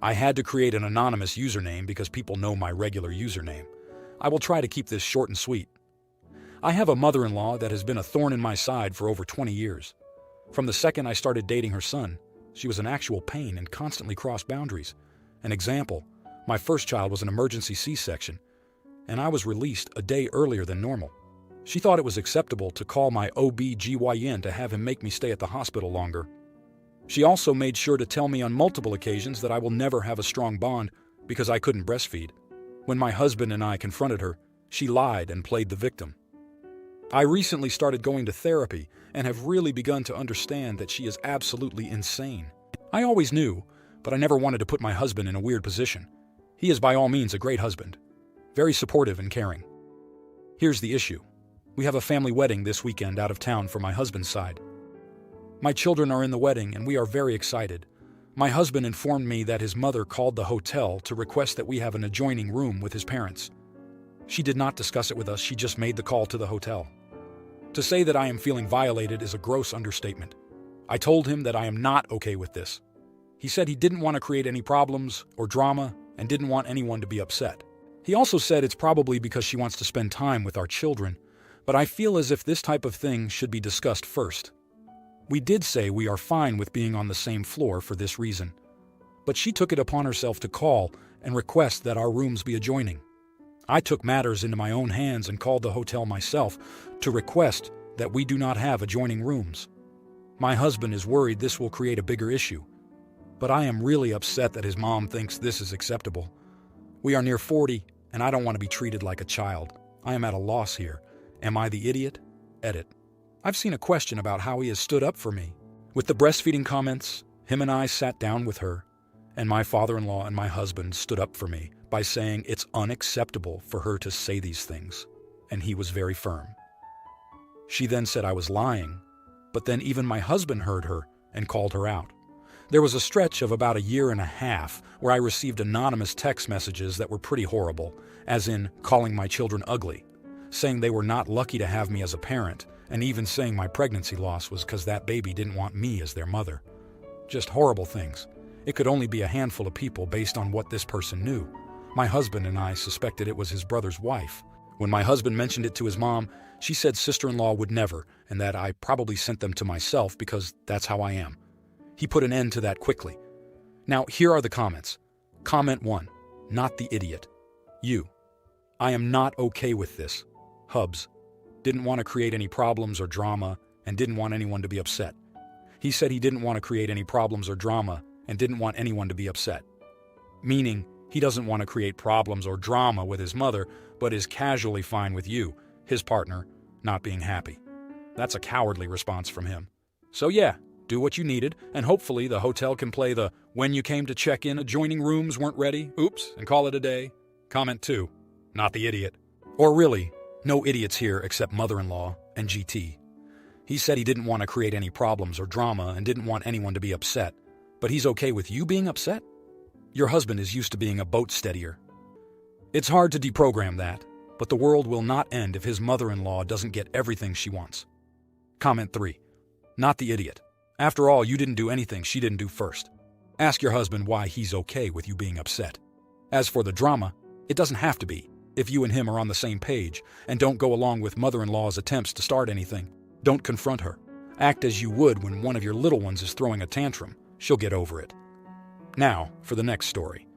I had to create an anonymous username because people know my regular username. I will try to keep this short and sweet. I have a mother-in-law that has been a thorn in my side for over 20 years. From the second I started dating her son, she was an actual pain and constantly crossed boundaries. An example, my first child was an emergency C-section, and I was released a day earlier than normal. She thought it was acceptable to call my OB/GYN to have him make me stay at the hospital longer. She also made sure to tell me on multiple occasions that I will never have a strong bond because I couldn't breastfeed. When my husband and I confronted her, she lied and played the victim. I recently started going to therapy and have really begun to understand that she is absolutely insane. I always knew, but I never wanted to put my husband in a weird position. He is by all means a great husband, very supportive and caring. Here's the issue. We have a family wedding this weekend out of town for my husband's side. My children are in the wedding and we are very excited. My husband informed me that his mother called the hotel to request that we have an adjoining room with his parents. She did not discuss it with us, she just made the call to the hotel. To say that I am feeling violated is a gross understatement. I told him that I am not okay with this. He said he didn't want to create any problems or drama and didn't want anyone to be upset. He also said it's probably because she wants to spend time with our children, but I feel as if this type of thing should be discussed first. We did say we are fine with being on the same floor for this reason, but she took it upon herself to call and request that our rooms be adjoining. I took matters into my own hands and called the hotel myself to request that we do not have adjoining rooms. My husband is worried this will create a bigger issue, but I am really upset that his mom thinks this is acceptable. We are near 40, and I don't want to be treated like a child. I am at a loss here. Am I the idiot? Edit. I've seen a question about how he has stood up for me. With the breastfeeding comments, him and I sat down with her, and my father-in-law and my husband stood up for me by saying it's unacceptable for her to say these things, and he was very firm. She then said I was lying, but then even my husband heard her and called her out. There was a stretch of about 1.5 years where I received anonymous text messages that were pretty horrible, as in calling my children ugly, saying they were not lucky to have me as a parent, and even saying my pregnancy loss was because that baby didn't want me as their mother. Just horrible things. It could only be a handful of people based on what this person knew. My husband and I suspected it was his brother's wife. When my husband mentioned it to his mom, she said sister-in-law would never, and that I probably sent them to myself because that's how I am. He put an end to that quickly. Now, here are the comments. Comment 1. Not the idiot. You. I am not okay with this. Hubs. Didn't want to create any problems or drama and didn't want anyone to be upset. He said he didn't want to create any problems or drama and didn't want anyone to be upset. Meaning, he doesn't want to create problems or drama with his mother, but is casually fine with you, his partner, not being happy. That's a cowardly response from him. So yeah, do what you needed, and hopefully the hotel can play the "when you came to check in, adjoining rooms weren't ready, oops," and call it a day. Comment 2. Not the idiot. Or really, no idiots here except mother-in-law and GT. He said he didn't want to create any problems or drama and didn't want anyone to be upset, but he's okay with you being upset? Your husband is used to being a boat steadier. It's hard to deprogram that, but the world will not end if his mother-in-law doesn't get everything she wants. Comment 3. Not the idiot. After all, you didn't do anything she didn't do first. Ask your husband why he's okay with you being upset. As for the drama, it doesn't have to be, if you and him are on the same page and don't go along with mother-in-law's attempts to start anything. Don't confront her. Act as you would when one of your little ones is throwing a tantrum. She'll get over it. Now, for the next story.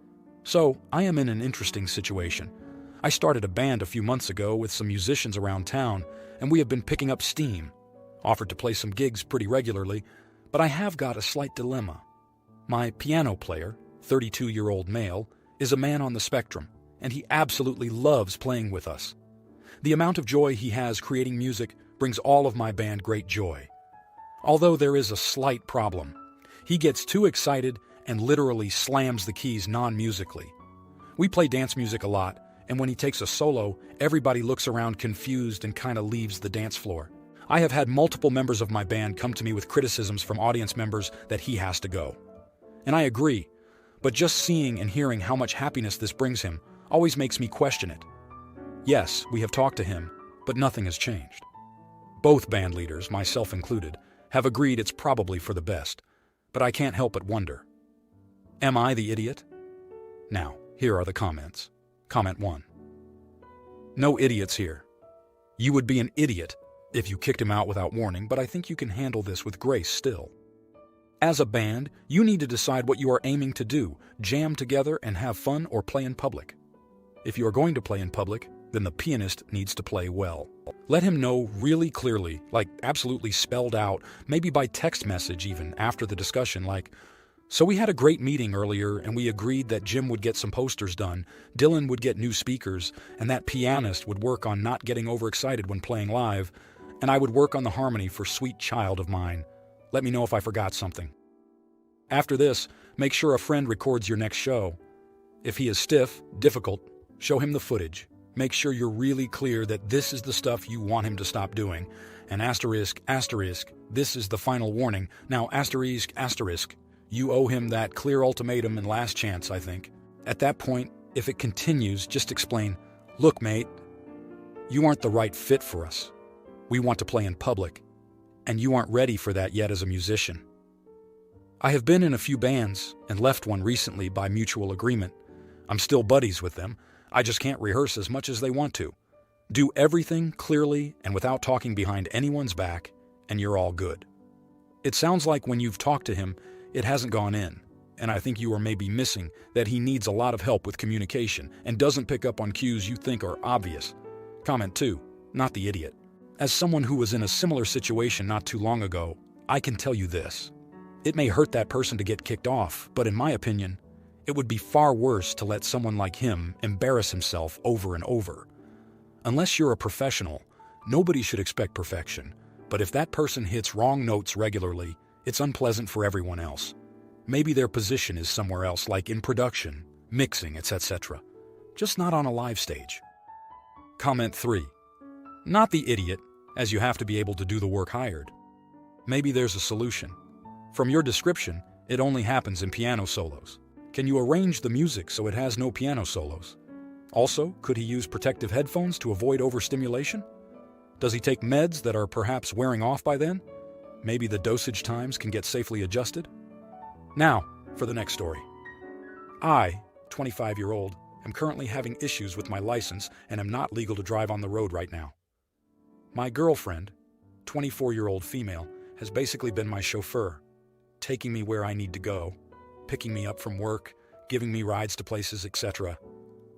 So, I am in an interesting situation. I started a band a few months ago with some musicians around town, and we have been picking up steam. Offered to play some gigs pretty regularly, but I have got a slight dilemma. My piano player, 32-year-old male, is a man on the spectrum, and he absolutely loves playing with us. The amount of joy he has creating music brings all of my band great joy. Although there is a slight problem. He gets too excited and literally slams the keys non-musically. We play dance music a lot, and when he takes a solo, everybody looks around confused and kind of leaves the dance floor. I have had multiple members of my band come to me with criticisms from audience members that he has to go. And I agree, but just seeing and hearing how much happiness this brings him always makes me question it. Yes, we have talked to him, but nothing has changed. Both band leaders, myself included, have agreed it's probably for the best, but I can't help but wonder. Am I the idiot? Now, here are the comments. Comment 1. No idiots here. You would be an idiot if you kicked him out without warning, but I think you can handle this with grace still. As a band, you need to decide what you are aiming to do, jam together and have fun, or play in public. If you are going to play in public, then the pianist needs to play well. Let him know really clearly, like absolutely spelled out, maybe by text message even after the discussion, like, "So we had a great meeting earlier and we agreed that Jim would get some posters done, Dylan would get new speakers, and that pianist would work on not getting overexcited when playing live, and I would work on the harmony for Sweet Child of Mine. Let me know if I forgot something." After this, make sure a friend records your next show. If he is stiff, difficult, show him the footage. Make sure you're really clear that this is the stuff you want him to stop doing. And asterisk, this is the final warning. Now asterisk, you owe him that clear ultimatum and last chance, I think. At that point, if it continues, just explain, "Look, mate, you aren't the right fit for us. We want to play in public, and you aren't ready for that yet as a musician." I have been in a few bands and left one recently by mutual agreement. I'm still buddies with them. I just can't rehearse as much as they want to. Do everything clearly and without talking behind anyone's back, and you're all good. It sounds like when you've talked to him, it hasn't gone in, and I think you are maybe missing that he needs a lot of help with communication and doesn't pick up on cues you think are obvious. Comment 2, not the idiot. As someone who was in a similar situation not too long ago, I can tell you this. It may hurt that person to get kicked off, but in my opinion, it would be far worse to let someone like him embarrass himself over and over. Unless you're a professional, nobody should expect perfection, but if that person hits wrong notes regularly, it's unpleasant for everyone else. Maybe their position is somewhere else, like in production, mixing, etc. Just not on a live stage. Comment 3. Not the idiot, as you have to be able to do the work hired. Maybe there's a solution. From your description, it only happens in piano solos. Can you arrange the music so it has no piano solos? Also, could he use protective headphones to avoid overstimulation? Does he take meds that are perhaps wearing off by then? Maybe the dosage times can get safely adjusted? Now, for the next story. I, 25-year-old, am currently having issues with my license and am not legal to drive on the road right now. My girlfriend, 24-year-old female, has basically been my chauffeur, taking me where I need to go, picking me up from work, giving me rides to places, etc.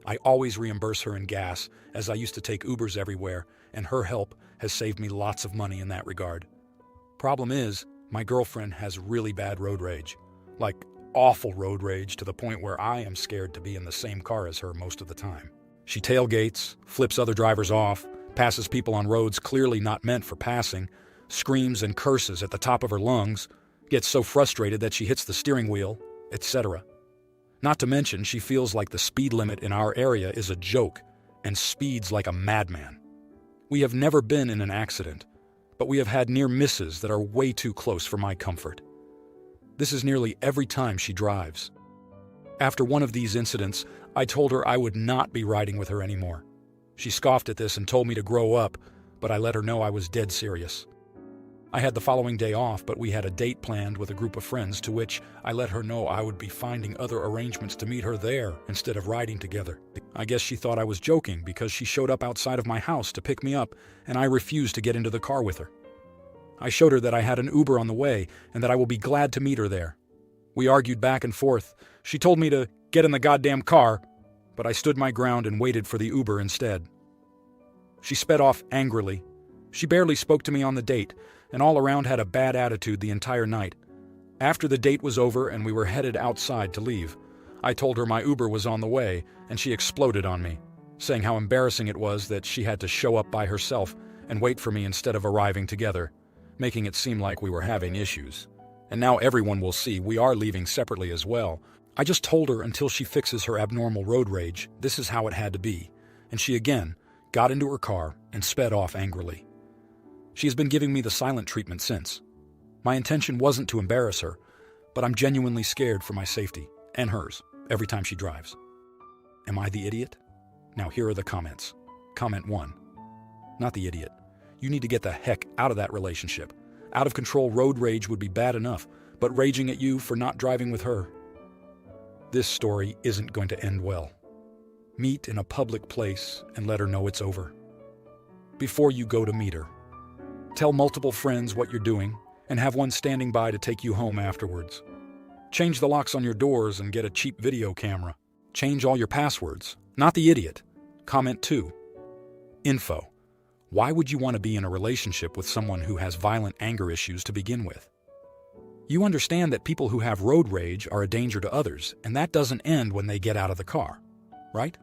I always reimburse her in gas, as I used to take Ubers everywhere, and her help has saved me lots of money in that regard. Problem is, my girlfriend has really bad road rage. Like, awful road rage to the point where I am scared to be in the same car as her most of the time. She tailgates, flips other drivers off, passes people on roads clearly not meant for passing, screams and curses at the top of her lungs, gets so frustrated that she hits the steering wheel, etc. Not to mention, she feels like the speed limit in our area is a joke and speeds like a madman. We have never been in an accident, but we have had near misses that are way too close for my comfort. This is nearly every time she drives. After one of these incidents, I told her I would not be riding with her anymore. She scoffed at this and told me to grow up, but I let her know I was dead serious. I had the following day off, but we had a date planned with a group of friends, to which I let her know I would be finding other arrangements to meet her there instead of riding together. I guess she thought I was joking because she showed up outside of my house to pick me up, and I refused to get into the car with her. I showed her that I had an Uber on the way and that I will be glad to meet her there. We argued back and forth. She told me to get in the goddamn car, but I stood my ground and waited for the Uber instead. She sped off angrily. She barely spoke to me on the date, and all around had a bad attitude the entire night. After the date was over and we were headed outside to leave, I told her my Uber was on the way, and she exploded on me, saying how embarrassing it was that she had to show up by herself and wait for me instead of arriving together, making it seem like we were having issues. And now everyone will see we are leaving separately as well. I just told her until she fixes her abnormal road rage, this is how it had to be, and she again got into her car and sped off angrily. She has been giving me the silent treatment since. My intention wasn't to embarrass her, but I'm genuinely scared for my safety, and hers, every time she drives. Am I the idiot? Now here are the comments. Comment 1. Not the idiot. You need to get the heck out of that relationship. Out of control road rage would be bad enough, but raging at you for not driving with her. This story isn't going to end well. Meet in a public place and let her know it's over. Before you go to meet her, tell multiple friends what you're doing and have one standing by to take you home afterwards. Change the locks on your doors and get a cheap video camera. Change all your passwords. Not the idiot. Comment 2. Info. Why would you want to be in a relationship with someone who has violent anger issues to begin with? You understand that people who have road rage are a danger to others, and that doesn't end when they get out of the car, right?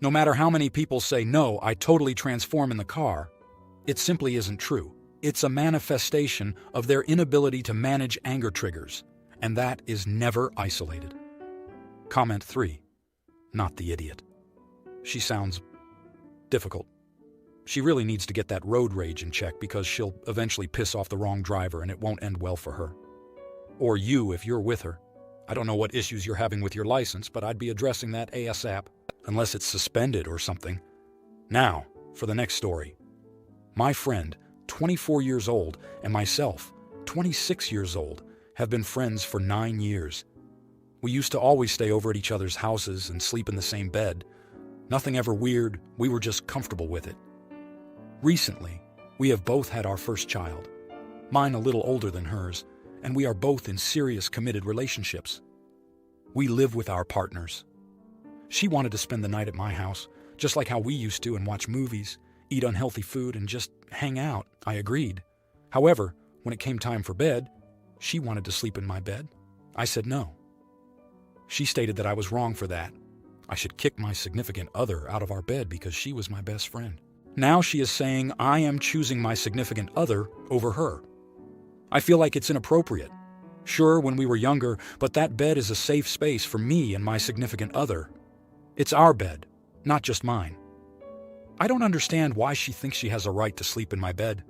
No matter how many people say, no, I totally transform in the car, it simply isn't true. It's a manifestation of their inability to manage anger triggers, and that is never isolated. Comment 3. Not the idiot. She sounds difficult. She really needs to get that road rage in check because she'll eventually piss off the wrong driver and it won't end well for her. Or you if you're with her. I don't know what issues you're having with your license, but I'd be addressing that ASAP, unless it's suspended or something. Now, for the next story. My friend, 24 years old, and myself, 26 years old, have been friends for 9 years. We used to always stay over at each other's houses and sleep in the same bed. Nothing ever weird, we were just comfortable with it. Recently, we have both had our first child, mine a little older than hers, and we are both in serious committed relationships. We live with our partners. She wanted to spend the night at my house, just like how we used to, and watch movies, eat unhealthy food, and just hang out. I agreed. However, when it came time for bed, she wanted to sleep in my bed. I said no. She stated that I was wrong for that. I should kick my significant other out of our bed because she was my best friend. Now she is saying I am choosing my significant other over her. I feel like it's inappropriate. Sure, when we were younger, but that bed is a safe space for me and my significant other. It's our bed, not just mine. I don't understand why she thinks she has a right to sleep in my bed.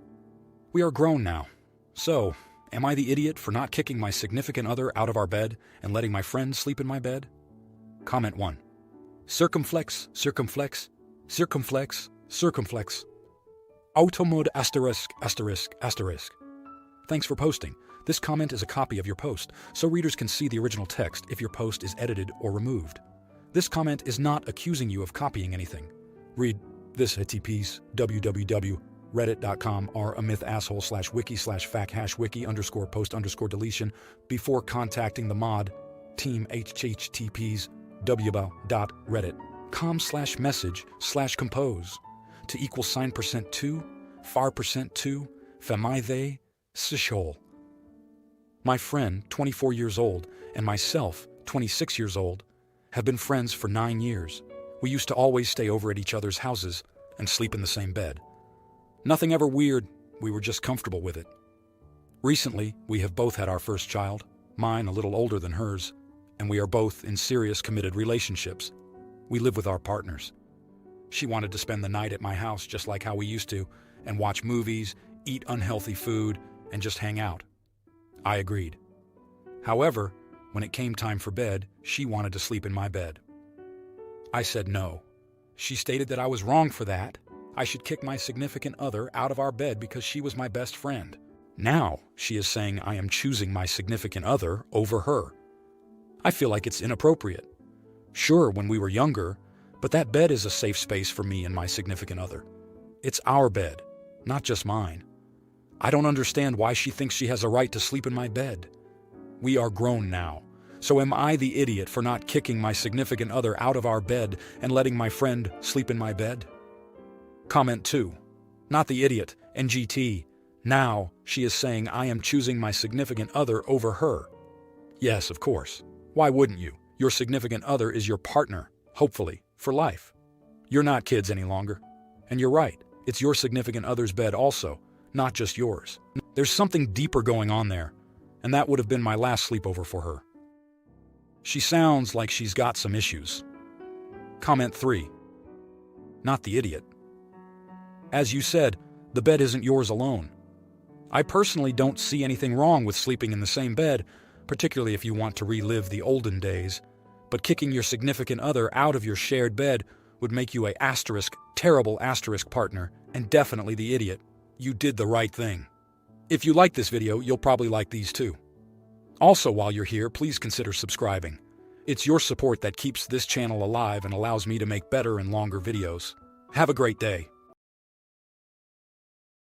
We are grown now. So, am I the idiot for not kicking my significant other out of our bed and letting my friend sleep in my bed? Comment 1. Circumflex, circumflex, circumflex, circumflex. Automode asterisk, asterisk, asterisk. Thanks for posting. This comment is a copy of your post, so readers can see the original text if your post is edited or removed. This comment is not accusing you of copying anything. Read this HTTPs www.reddit.com or a mythasshole/wiki/fact#wiki_post_deletion before contacting the mod team https www.reddit.com/message/compose to =$2 far%2 famide sishole. My friend, 24 years old, and myself, 26 years old, have been friends for 9 years. We used to always stay over at each other's houses and sleep in the same bed. Nothing ever weird, we were just comfortable with it. Recently, we have both had our first child, mine a little older than hers, and we are both in serious committed relationships. We live with our partners. She wanted to spend the night at my house just like how we used to, and watch movies, eat unhealthy food, and just hang out. I agreed. However, when it came time for bed, she wanted to sleep in my bed. I said no. She stated that I was wrong for that. I should kick my significant other out of our bed because she was my best friend. Now, she is saying I am choosing my significant other over her. I feel like it's inappropriate. Sure, when we were younger, but that bed is a safe space for me and my significant other. It's our bed, not just mine. I don't understand why she thinks she has a right to sleep in my bed. We are grown now, so am I the idiot for not kicking my significant other out of our bed and letting my friend sleep in my bed? Comment 2. Not the idiot, NGT. Now, she is saying I am choosing my significant other over her. Yes, of course. Why wouldn't you? Your significant other is your partner, hopefully, for life. You're not kids any longer. And you're right, it's your significant other's bed also, not just yours. There's something deeper going on there, and that would have been my last sleepover for her. She sounds like she's got some issues. Comment 3. Not the idiot. As you said, the bed isn't yours alone. I personally don't see anything wrong with sleeping in the same bed, particularly if you want to relive the olden days, but kicking your significant other out of your shared bed would make you terrible partner, and definitely the idiot. You did the right thing. If you like this video, you'll probably like these too. Also, while you're here, please consider subscribing. It's your support that keeps this channel alive and allows me to make better and longer videos. Have a great day.